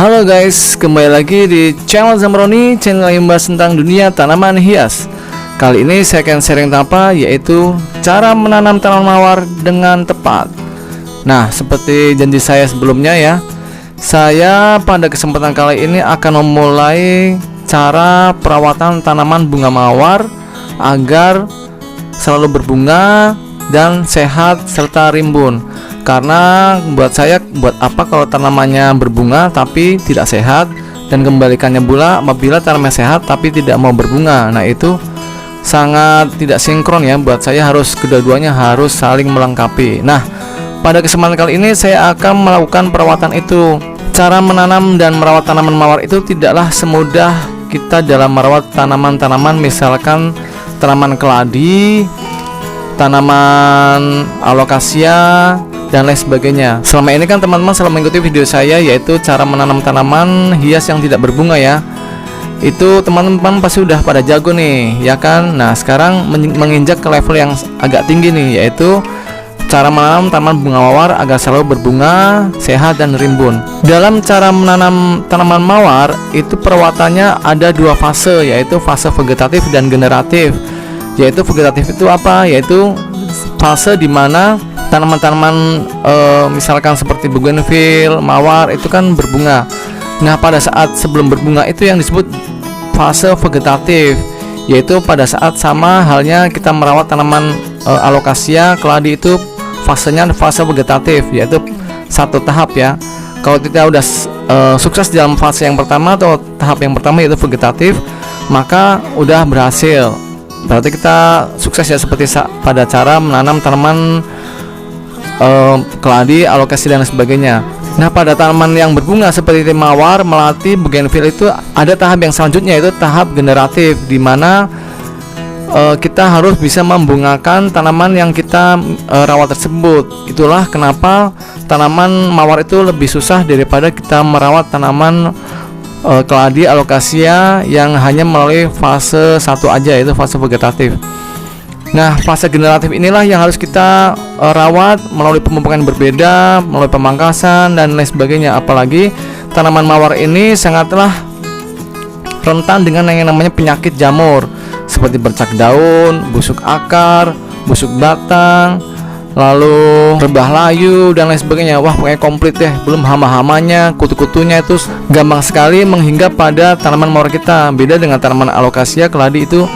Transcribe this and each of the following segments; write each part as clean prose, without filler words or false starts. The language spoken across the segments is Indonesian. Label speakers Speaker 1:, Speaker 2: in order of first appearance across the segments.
Speaker 1: Halo guys, kembali lagi di channel Zamroni, channel yang membahas tentang dunia tanaman hias. Kali ini saya akan sharing tentang apa, yaitu cara menanam tanaman mawar dengan tepat. Nah, seperti janji saya sebelumnya ya, saya pada kesempatan kali ini akan memulai cara perawatan tanaman bunga mawar agar selalu berbunga dan sehat serta rimbun. Karena buat saya, buat apa kalau tanamannya berbunga tapi tidak sehat, dan kembalikannya pula apabila tanamannya sehat tapi tidak mau berbunga. Nah, itu sangat tidak sinkron ya. Buat saya harus kedua-duanya harus saling melengkapi. Nah, pada kesempatan kali ini saya akan melakukan perawatan itu. Cara menanam dan merawat tanaman mawar itu tidaklah semudah kita dalam merawat tanaman-tanaman, misalkan tanaman keladi, tanaman alokasia, dan lain sebagainya. Selama ini kan teman-teman selalu mengikuti video saya, yaitu cara menanam tanaman hias yang tidak berbunga ya. Itu teman-teman pasti udah pada jago nih, ya kan? Nah, sekarang menginjak ke level yang agak tinggi nih, yaitu cara menanam tanaman bunga mawar agar selalu berbunga, sehat, dan rimbun. Dalam cara menanam tanaman mawar, itu perawatannya ada dua fase, yaitu fase vegetatif dan generatif. Yaitu vegetatif itu apa? Yaitu fase dimana tanaman-tanaman misalkan seperti bougainville, mawar itu kan berbunga. Nah, pada saat sebelum berbunga itu yang disebut fase vegetatif, yaitu pada saat sama halnya kita merawat tanaman alokasia, keladi, itu fasenya fase vegetatif, yaitu satu tahap ya. Kalau kita udah sukses dalam fase yang pertama atau tahap yang pertama yaitu vegetatif, maka udah berhasil. Berarti kita sukses ya, seperti pada cara menanam tanaman keladi, alokasi, dan sebagainya. Nah, pada tanaman yang berbunga seperti mawar, melati, bougainville itu ada tahap yang selanjutnya, yaitu tahap generatif, di mana kita harus bisa membungakan tanaman yang kita rawat tersebut. Itulah kenapa tanaman mawar itu lebih susah daripada kita merawat tanaman keladi, alokasia yang hanya melalui fase satu aja, yaitu fase vegetatif. Nah, fase generatif inilah yang harus kita rawat melalui pemupukan yang berbeda, melalui pemangkasan, dan lain sebagainya. Apalagi tanaman mawar ini sangatlah rentan dengan yang namanya penyakit jamur, seperti bercak daun, busuk akar, busuk batang, lalu rebah layu, dan lain sebagainya. Wah, pokoknya komplit deh. Belum hama-hamanya, kutu-kutunya itu gampang sekali menghinggap pada tanaman mawar kita. Beda dengan tanaman alokasia, keladi, itu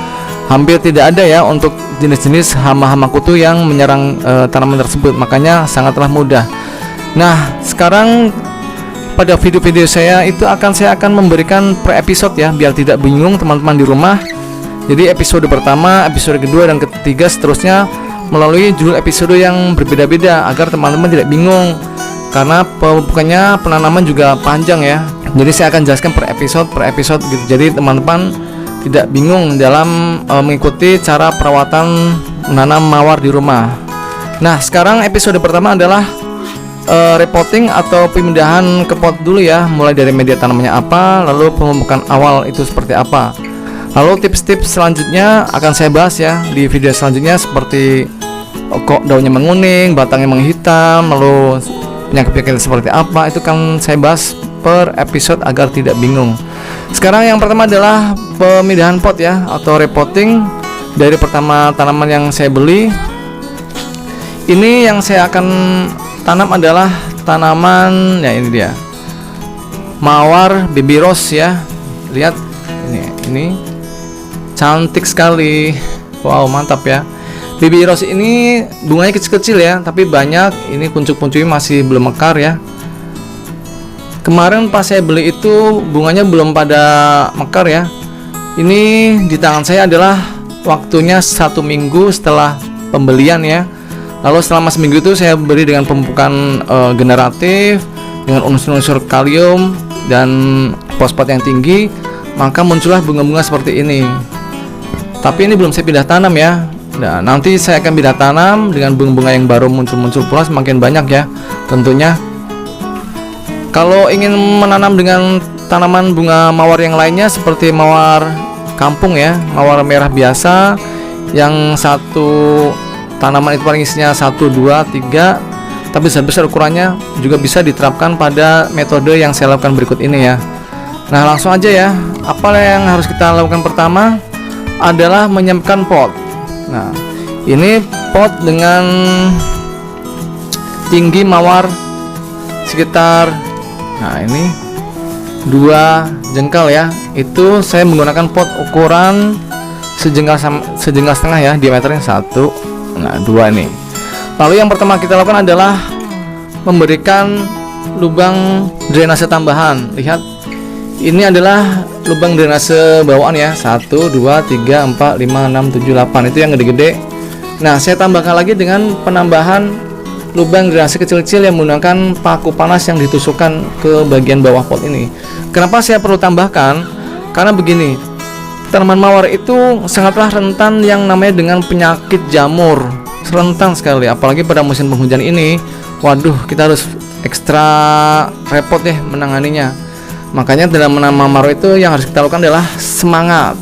Speaker 1: hampir tidak ada ya untuk jenis-jenis hama-hama kutu yang menyerang tanaman tersebut. Makanya sangatlah mudah. Nah, sekarang pada video-video saya akan memberikan per episode ya, biar tidak bingung teman-teman di rumah. Jadi episode pertama, episode kedua, dan ketiga seterusnya melalui judul episode yang berbeda-beda agar teman-teman tidak bingung, karena bukannya penanaman juga panjang ya. Jadi saya akan jelaskan per episode gitu. Jadi teman-teman tidak bingung dalam mengikuti cara perawatan menanam mawar di rumah. Nah, sekarang episode pertama adalah repotting atau pemindahan ke pot dulu ya. Mulai dari media tanamannya apa, lalu pemupukan awal itu seperti apa. Lalu tips-tips selanjutnya akan saya bahas ya di video selanjutnya, seperti kok daunnya menguning, batangnya menghitam, lalu penyakit-penyakit seperti apa, itu kan saya bahas per episode agar tidak bingung. Sekarang yang pertama adalah pemindahan pot ya, atau repotting. Dari pertama tanaman yang saya beli, ini yang saya akan tanam adalah tanaman ya, ini dia, mawar baby rose ya. Lihat ini cantik sekali. Wow, mantap ya. Baby rose ini bunganya kecil-kecil ya, tapi banyak. Ini kuncup-kuncupnya masih belum mekar ya. Kemarin pas saya beli itu bunganya belum pada mekar ya. Ini di tangan saya adalah waktunya 1 minggu setelah pembelian ya. Lalu selama seminggu itu saya beri dengan pemupukan generatif dengan unsur-unsur kalium dan fosfat yang tinggi, maka muncullah bunga-bunga seperti ini. Tapi ini belum saya pindah tanam ya. Nah, nanti saya akan pindah tanam dengan bunga-bunga yang baru muncul-muncul pula semakin banyak ya tentunya. Kalau ingin menanam dengan tanaman bunga mawar yang lainnya seperti mawar kampung ya, mawar merah biasa yang satu tanaman itu paling isinya 1, 2, 3, tapi besar ukurannya juga bisa diterapkan pada metode yang saya lakukan berikut ini ya. Nah, langsung aja ya. Apa yang harus kita lakukan pertama adalah menyiapkan pot. Nah, ini pot dengan tinggi mawar sekitar, nah ini 2 jengkal ya. Itu saya menggunakan pot ukuran sejengkal setengah ya, diameternya 1. Nah, 2 nih. Lalu yang pertama kita lakukan adalah memberikan lubang drainase tambahan. Lihat, ini adalah lubang drainase bawaan ya, 1, 2, 3, 4, 5, 6, 7, 8. Itu yang gede-gede. Nah, saya tambahkan lagi dengan penambahan lubang drainase kecil-kecil yang menggunakan paku panas yang ditusukkan ke bagian bawah pot ini. Kenapa saya perlu tambahkan? Karena begini, tanaman mawar itu sangatlah rentan yang namanya dengan penyakit jamur. Rentan sekali, apalagi pada musim penghujan ini. Waduh, kita harus ekstra repot deh menanganinya. Makanya dalam menanam mawar itu yang harus kita lakukan adalah semangat.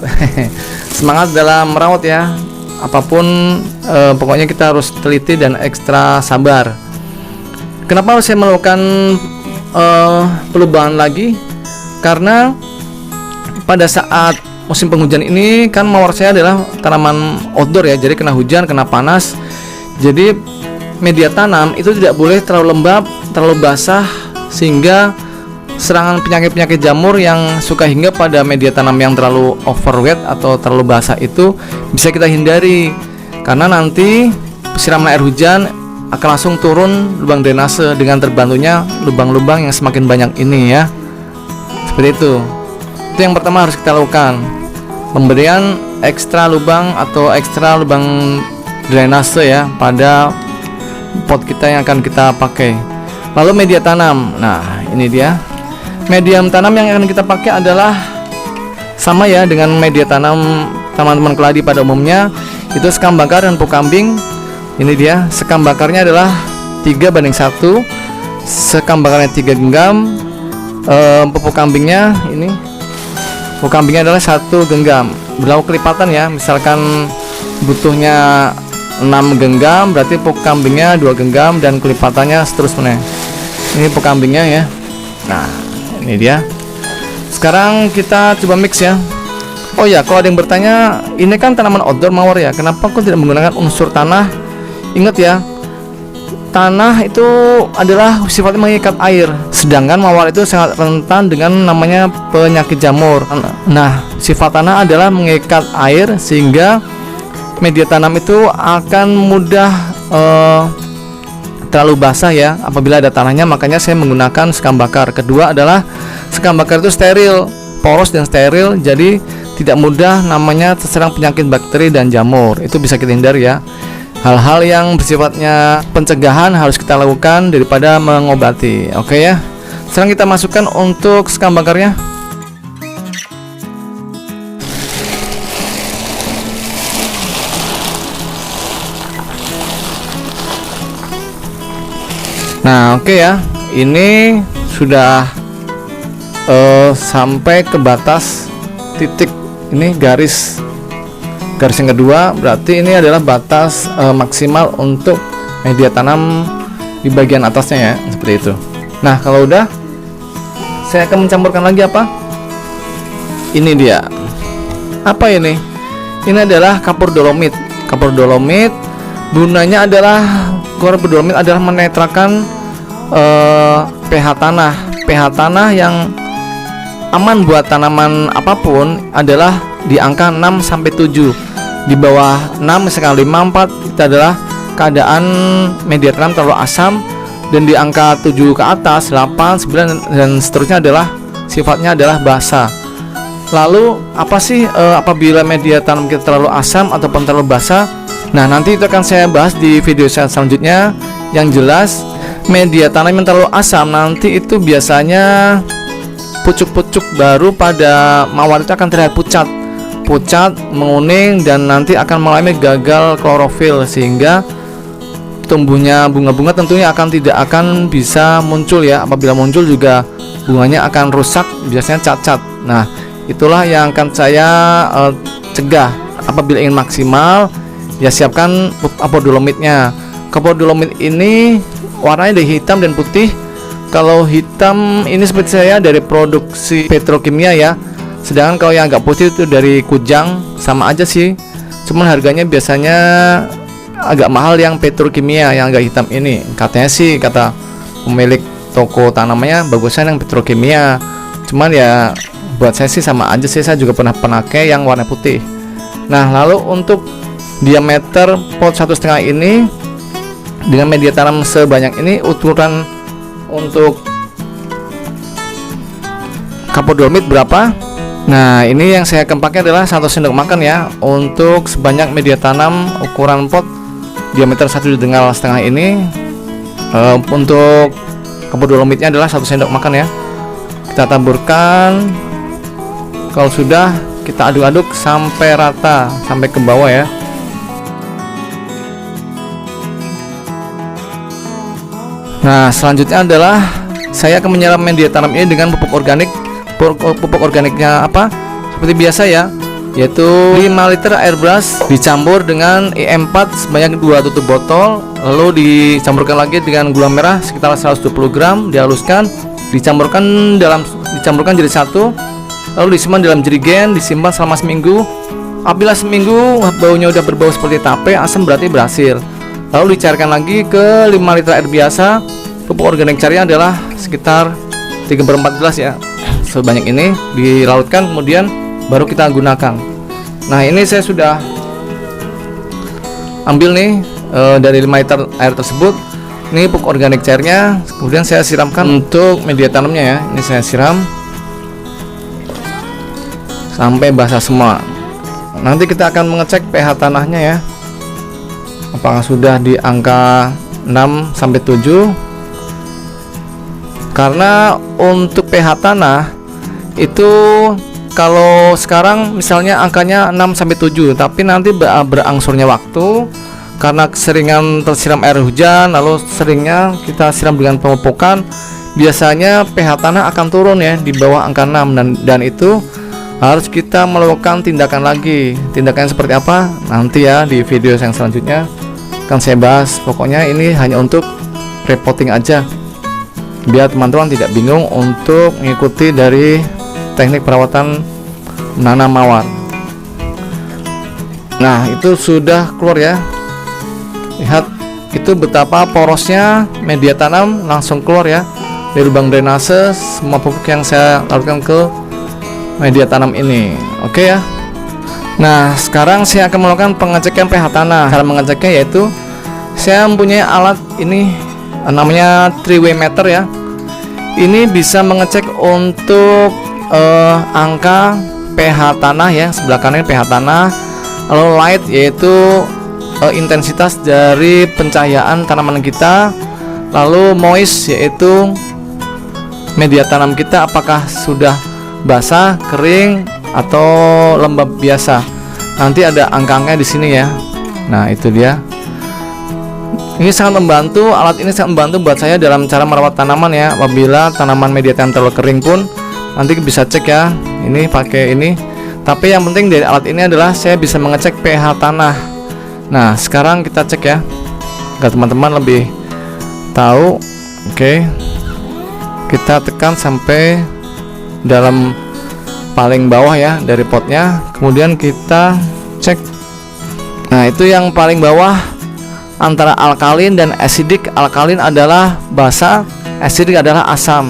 Speaker 1: Semangat dalam merawat ya. Apapun pokoknya kita harus teliti dan ekstra sabar. Kenapa harus saya melakukan pelubangan lagi? Karena pada saat musim penghujan ini kan mawar saya adalah tanaman outdoor ya, jadi kena hujan, kena panas. Jadi media tanam itu tidak boleh terlalu lembab, terlalu basah, sehingga serangan penyakit-penyakit jamur yang suka hingga pada media tanam yang terlalu overweight atau terlalu basah itu bisa kita hindari. Karena nanti siraman air hujan akan langsung turun lubang drainase dengan terbantunya lubang-lubang yang semakin banyak ini ya. Seperti itu. Itu yang pertama harus kita lakukan, pemberian ekstra lubang atau ekstra lubang drainase ya pada pot kita yang akan kita pakai. Lalu media tanam. Nah, ini dia. Media tanam yang akan kita pakai adalah sama ya dengan media tanam teman-teman keladi pada umumnya, itu sekam bakar dan pupuk kambing. Ini dia, sekam bakarnya adalah 3:1, sekam bakarnya 3 genggam, pupuk kambingnya ini, pupuk kambingnya adalah 1 genggam. Berlaku kelipatan ya, misalkan butuhnya 6 genggam, berarti pupuk kambingnya 2 genggam dan kelipatannya seterusnya. Ini pupuk kambingnya ya. Nah, ini dia. Sekarang kita coba mix ya. Oh ya, kalau ada yang bertanya, ini kan tanaman outdoor mawar ya, kenapa kok tidak menggunakan unsur tanah? Ingat ya, tanah itu adalah sifatnya mengikat air, sedangkan mawar itu sangat rentan dengan namanya penyakit jamur. Nah, sifat tanah adalah mengikat air sehingga media tanam itu akan mudah terlalu basah ya apabila ada tanahnya. Makanya saya menggunakan sekam bakar. Kedua adalah sekam bakar itu steril, poros dan steril, jadi tidak mudah namanya terserang penyakit bakteri dan jamur. Itu bisa kita hindari ya. Hal-hal yang bersifatnya pencegahan harus kita lakukan daripada mengobati. Oke ya. Sekarang kita masukkan untuk sekam bakarnya. Nah, oke ya. Ini sudah sampai ke batas titik. Ini garis yang kedua, berarti ini adalah batas maksimal untuk media tanam di bagian atasnya ya, seperti itu. Nah, kalau udah, saya akan mencampurkan lagi apa? Ini dia. Apa ini? Ini adalah kapur dolomit. Kapur dolomit gunanya adalah menetralkan pH tanah. pH tanah yang aman buat tanaman apapun adalah di angka 6-7. Di bawah 6 misalkan 5, 4 itu adalah keadaan media tanam terlalu asam, dan di angka 7 ke atas 8, 9 dan seterusnya adalah sifatnya adalah basah. Lalu apa sih apabila media tanam kita terlalu asam ataupun terlalu basah? Nah, nanti itu akan saya bahas di video saya selanjutnya. Yang jelas, media tanam yang terlalu asam nanti itu biasanya pucuk-pucuk baru pada mawar itu akan terlihat pucat, menguning, dan nanti akan mengalami gagal klorofil, sehingga tumbuhnya bunga-bunga tentunya tidak akan bisa muncul ya. Apabila muncul juga bunganya akan rusak, biasanya cacat. Nah, itulah yang akan saya cegah. Apabila ingin maksimal, ya siapkan kapur dolomitnya. Kapur dolomit ini warnanya dari hitam dan putih. Kalau hitam ini seperti saya dari produksi petrokimia ya. Sedangkan kalau yang agak putih itu dari Kujang, sama aja sih. Cuman harganya biasanya agak mahal yang petrokimia yang agak hitam ini. Katanya sih, kata pemilik toko tanamannya, bagusnya yang petrokimia. Cuman ya buat saya sih sama aja sih, saya juga pernah pakai yang warna putih. Nah, lalu untuk diameter pot 1,5 ini dengan media tanam sebanyak ini, ukuran untuk kapur dolomit berapa? Nah, ini yang saya akan pakai adalah 1 sendok makan ya, untuk sebanyak media tanam ukuran pot diameter 1,5 ini. Untuk kapur dolomitnya adalah 1 sendok makan ya. Kita taburkan. Kalau sudah, kita aduk-aduk sampai rata, sampai ke bawah ya. Nah, selanjutnya adalah saya akan menyiram media tanam ini dengan pupuk organik. Pupuk organiknya apa? Seperti biasa ya, yaitu 5 liter air brush dicampur dengan EM4 sebanyak 2 tutup botol, lalu dicampurkan lagi dengan gula merah sekitar 120 gram, dihaluskan, dicampurkan jadi satu, lalu disimpan dalam jerigen, disimpan selama seminggu. Apabila seminggu baunya udah berbau seperti tape, asam, berarti berhasil. Lalu dicairkan lagi ke 5 liter air biasa. Pupuk organik cairnya adalah sekitar 3/4 gelas ya. Sebanyak ini dilarutkan, kemudian baru kita gunakan. Nah, ini saya sudah ambil nih dari 5 liter air tersebut. Ini pupuk organik cairnya, kemudian saya siramkan untuk media tanamnya ya. Ini saya siram sampai basah semua. Nanti kita akan mengecek pH tanahnya ya, apakah sudah di angka 6-7. Karena untuk pH tanah itu kalau sekarang misalnya angkanya 6-7, tapi nanti berangsurnya waktu karena keseringan tersiram air hujan, lalu seringnya kita siram dengan pemupukan, biasanya pH tanah akan turun ya di bawah angka 6, dan itu harus kita melakukan tindakan lagi. Tindakannya seperti apa? Nanti ya di video yang selanjutnya akan saya bahas. Pokoknya ini hanya untuk reporting aja, biar teman-teman tidak bingung untuk mengikuti dari teknik perawatan menanam mawar. Nah, itu sudah keluar ya. Lihat itu betapa porosnya media tanam langsung keluar ya dari lubang drainase semua pupuk yang saya larutkan ke media tanam ini. Oke ya. Nah, sekarang saya akan melakukan pengecekan pH tanah. Cara mengeceknya yaitu saya mempunyai alat ini, namanya 3-way meter ya. Ini bisa mengecek untuk angka pH tanah ya. Sebelah kanan pH tanah, lalu light yaitu intensitas dari pencahayaan tanaman kita, lalu moist yaitu media tanam kita apakah sudah basah, kering, atau lembab biasa. Nanti ada angka-angkanya di sini ya. Nah, itu dia. Ini sangat membantu, alat ini sangat membantu buat saya dalam cara merawat tanaman ya. Apabila tanaman media tanam terlalu kering pun nanti bisa cek ya. Ini pakai ini. Tapi yang penting dari alat ini adalah saya bisa mengecek pH tanah. Nah, sekarang kita cek ya, agar teman-teman lebih tahu. Oke. Kita tekan sampai dalam paling bawah ya dari potnya. Kemudian kita cek. Nah, itu yang paling bawah antara alkalin dan acidic. Alkalin adalah basa, acidic adalah asam.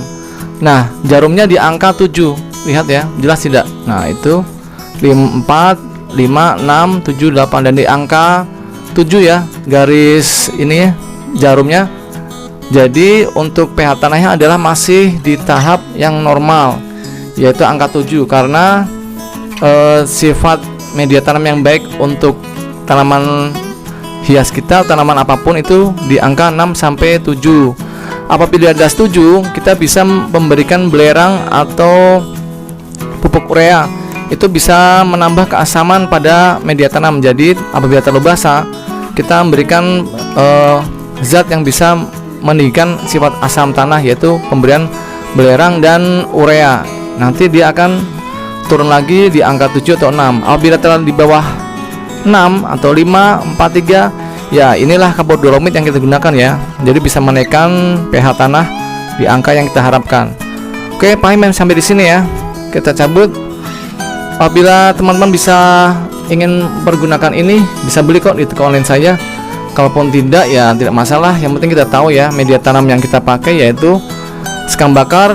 Speaker 1: Nah, jarumnya di angka 7. Lihat ya, jelas tidak? Nah, itu 4, 5, 6, 7, 8, dan di angka 7 ya garis ini ya, jarumnya. Jadi untuk pH tanahnya adalah masih di tahap yang normal, yaitu angka 7, karena sifat media tanam yang baik untuk tanaman hias kita, tanaman apapun itu di angka 6-7. Apabila di atas 7, kita bisa memberikan belerang atau pupuk urea. Itu bisa menambah keasaman pada media tanam. Jadi apabila terlalu basah, kita memberikan zat yang bisa meninggikan sifat asam tanah, yaitu pemberian belerang dan urea. Nanti dia akan turun lagi di angka 7 atau 6. Apabila terlalu di bawah 6 atau 5, 4, 3, Ya, inilah kapur dolomit yang kita gunakan ya. Jadi bisa menaikkan pH tanah di angka yang kita harapkan. Oke, paham sampai di sini ya. Kita cabut. Apabila teman-teman bisa ingin pergunakan ini, bisa beli kok di toko online saya. Kalaupun tidak ya tidak masalah. Yang penting kita tahu ya media tanam yang kita pakai yaitu sekam bakar,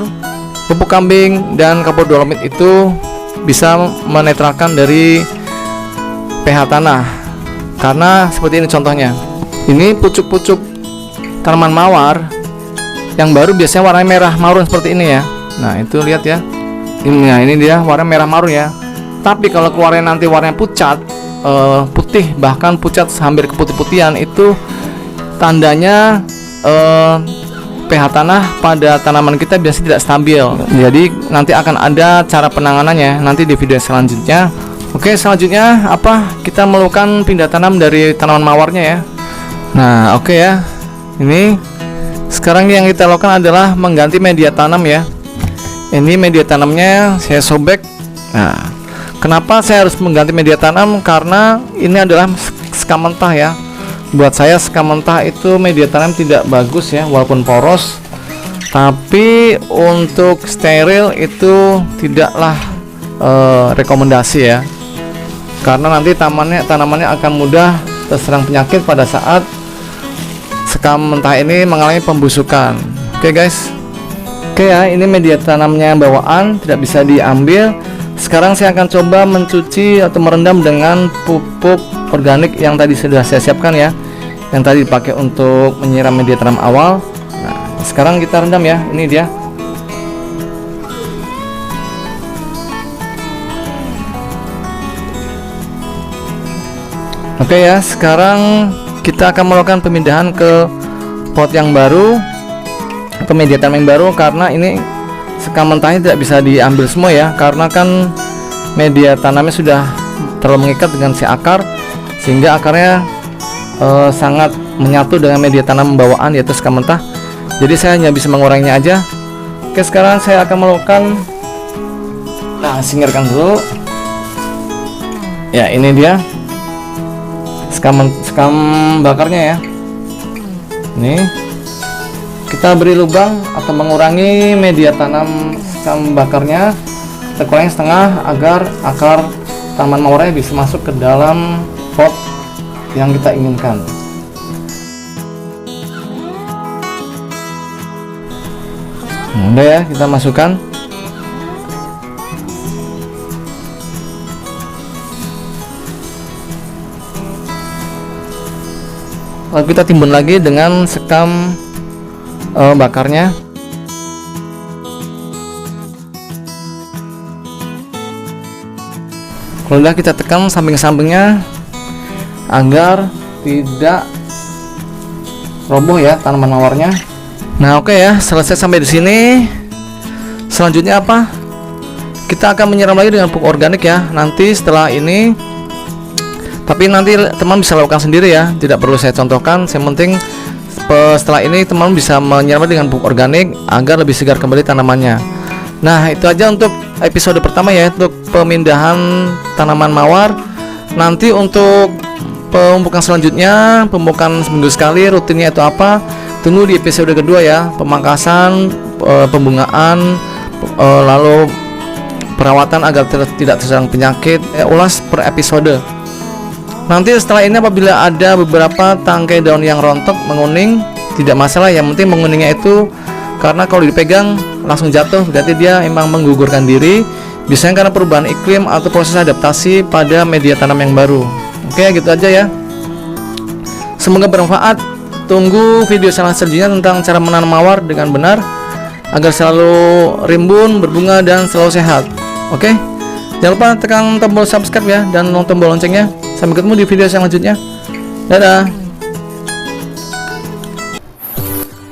Speaker 1: pupuk kambing, dan kapur dolomit itu bisa menetralkan dari pH tanah. Karena seperti ini contohnya. Ini pucuk-pucuk tanaman mawar yang baru biasanya warnanya merah marun seperti ini ya. Nah, itu lihat ya. Ini dia warna merah marun ya. Tapi kalau keluarnya nanti warnanya pucat, putih, bahkan pucat hampir keputih-putihan, itu tandanya pH tanah pada tanaman kita biasanya tidak stabil. Jadi nanti akan ada cara penanganannya nanti di video selanjutnya. Oke, selanjutnya apa? Kita melakukan pindah tanam dari tanaman mawarnya ya. Nah, oke ya. Ini sekarang yang kita lakukan adalah mengganti media tanam ya. Ini media tanamnya saya sobek. Nah, kenapa saya harus mengganti media tanam? Karena ini adalah sekam mentah ya. Buat saya sekam mentah itu media tanam tidak bagus ya, walaupun poros. Tapi untuk steril itu tidaklah rekomendasi ya. Karena nanti tanamannya akan mudah terserang penyakit pada saat sekam mentah ini mengalami pembusukan. Oke guys. Oke ya, ini media tanamnya bawaan, tidak bisa diambil. Sekarang saya akan coba mencuci atau merendam dengan pupuk organik yang tadi sudah saya siapkan ya, yang tadi dipakai untuk menyiram media tanam awal. Nah, sekarang kita rendam ya. Ini dia. Oke ya, sekarang kita akan melakukan pemindahan ke pot yang baru atau media tanam yang baru, karena ini sekam mentahnya tidak bisa diambil semua ya, karena kan media tanamnya sudah terlalu mengikat dengan si akar, sehingga akarnya sangat menyatu dengan media tanam bawaan yaitu sekam mentah. Jadi saya hanya bisa menguranginya aja. Oke, sekarang saya akan melakukan, singkirkan dulu ya. Ini dia sekam bakarnya ya. Ini kita beri lubang atau mengurangi media tanam sekam bakarnya, kita kurangi setengah agar akar tanaman mawarnya bisa masuk ke dalam pot yang kita inginkan. Udah ya, kita masukkan. Lalu kita timbun lagi dengan sekam bakarnya. Kalau udah, kita tekan samping-sampingnya agar tidak roboh ya tanaman mawarnya. Nah, oke ya, selesai sampai di sini. Selanjutnya apa? Kita akan menyiram lagi dengan pupuk organik ya. Nanti setelah ini, tapi nanti teman bisa lakukan sendiri ya, tidak perlu saya contohkan. Yang penting setelah ini teman bisa menyiram dengan pupuk organik agar lebih segar kembali tanamannya. Nah, itu aja untuk episode pertama ya, untuk pemindahan tanaman mawar. Nanti untuk pemupukan selanjutnya, pemupukan seminggu sekali, rutinnya itu apa? Tunggu di episode kedua ya, pemangkasan, pembungaan, lalu perawatan agar tidak terserang penyakit, ulas per episode. Nanti setelah ini apabila ada beberapa tangkai daun yang rontok menguning, tidak masalah, yang penting menguningnya itu karena kalau dipegang langsung jatuh, berarti dia emang menggugurkan diri, biasanya karena perubahan iklim atau proses adaptasi pada media tanam yang baru. Oke, gitu aja ya. Semoga bermanfaat. Tunggu video selanjutnya tentang cara menanam mawar dengan benar agar selalu rimbun, berbunga, dan selalu sehat. Oke, jangan lupa tekan tombol subscribe ya, dan tombol loncengnya. Sampai ketemu di video selanjutnya. Dadah.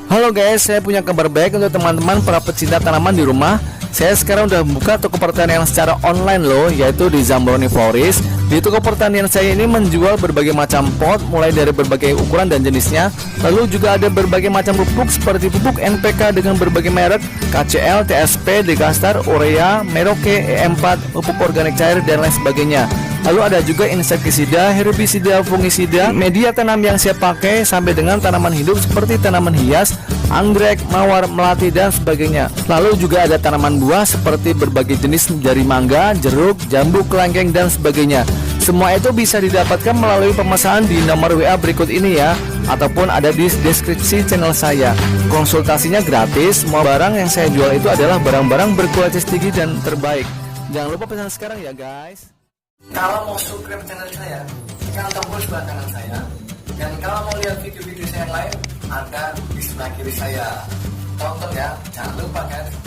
Speaker 1: Halo guys, saya punya kabar baik untuk teman-teman para pecinta tanaman di rumah. Saya sekarang udah buka toko pertanian secara online loh, yaitu di Zambroni Florist. Di toko pertanian saya ini menjual berbagai macam pot, mulai dari berbagai ukuran dan jenisnya. Lalu juga ada berbagai macam pupuk seperti pupuk NPK dengan berbagai merek, KCL, TSP, Degastar, Urea, Merauke, E4, pupuk organik cair, dan lain sebagainya. Lalu ada juga insektisida, herbisida, fungisida, media tanam yang siap pakai, sampai dengan tanaman hidup seperti tanaman hias, anggrek, mawar, melati, dan sebagainya. Lalu juga ada tanaman buah seperti berbagai jenis dari mangga, jeruk, jambu, kelengkeng, dan sebagainya. Semua itu bisa didapatkan melalui pemesanan di nomor WA berikut ini ya, ataupun ada di deskripsi channel saya. Konsultasinya gratis. Semua barang yang saya jual itu adalah barang-barang berkualitas tinggi dan terbaik. Jangan lupa pesan sekarang ya guys. Kalau mau subscribe channel saya, tekan tombol sebelah kanan saya. Dan kalau mau lihat video-video saya yang lain, ada di sebelah kiri saya. Tonton ya, jangan lupa kan.